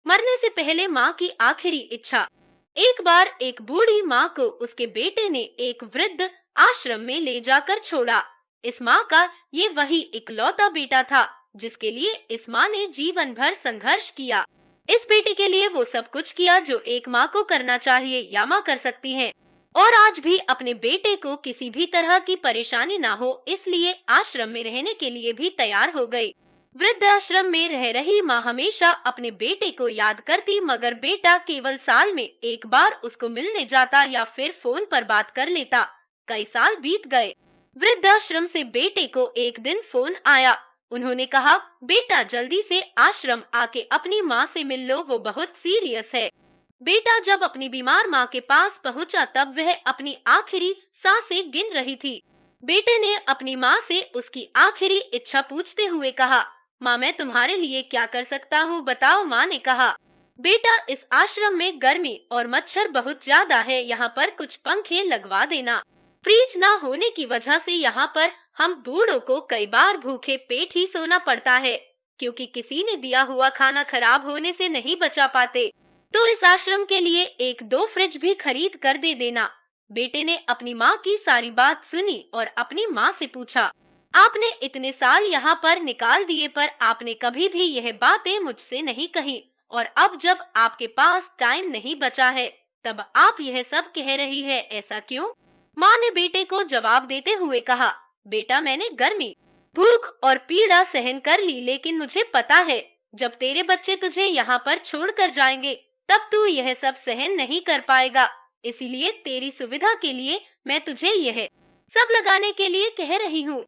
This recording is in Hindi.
मरने से पहले माँ की आखिरी इच्छा। एक बार एक बूढ़ी माँ को उसके बेटे ने एक वृद्ध आश्रम में ले जाकर छोड़ा। इस माँ का ये वही इकलौता बेटा था जिसके लिए इस माँ ने जीवन भर संघर्ष किया। इस बेटे के लिए वो सब कुछ किया जो एक माँ को करना चाहिए या माँ कर सकती है। और आज भी अपने बेटे को किसी भी तरह की परेशानी ना हो इसलिए आश्रम में रहने के लिए भी तैयार हो गई। वृद्धाश्रम में रह रही माँ हमेशा अपने बेटे को याद करती, मगर बेटा केवल साल में एक बार उसको मिलने जाता या फिर फोन पर बात कर लेता। कई साल बीत गए। वृद्धाश्रम से बेटे को एक दिन फोन आया। उन्होंने कहा, बेटा जल्दी से आश्रम आके अपनी माँ से मिल लो, वो बहुत सीरियस है। बेटा जब अपनी बीमार माँ के पास पहुँचा तब वह अपनी आखिरी सांसें गिन रही थी। बेटे ने अपनी माँ से उसकी आखिरी इच्छा पूछते हुए कहा, माँ मैं तुम्हारे लिए क्या कर सकता हूँ बताओ। माँ ने कहा, बेटा इस आश्रम में गर्मी और मच्छर बहुत ज्यादा है, यहाँ पर कुछ पंखे लगवा देना। फ्रिज ना होने की वजह से यहाँ पर हम बूढ़ों को कई बार भूखे पेट ही सोना पड़ता है, क्योंकि किसी ने दिया हुआ खाना खराब होने से नहीं बचा पाते। तो इस आश्रम के लिए एक दो फ्रिज भी खरीद कर दे देना। बेटे ने अपनी माँ की सारी बात सुनी और अपनी माँ से पूछा, आपने इतने साल यहाँ पर निकाल दिए पर आपने कभी भी यह बातें मुझसे नहीं कही, और अब जब आपके पास टाइम नहीं बचा है तब आप यह सब कह रही है, ऐसा क्यों? माँ ने बेटे को जवाब देते हुए कहा, बेटा मैंने गर्मी, भूख और पीड़ा सहन कर ली, लेकिन मुझे पता है जब तेरे बच्चे तुझे यहाँ पर छोड़कर जाएंगे तब तू यह सब सहन नहीं कर पाएगा। इसीलिए तेरी सुविधा के लिए मैं तुझे यह सब लगाने के लिए कह रही हूँ।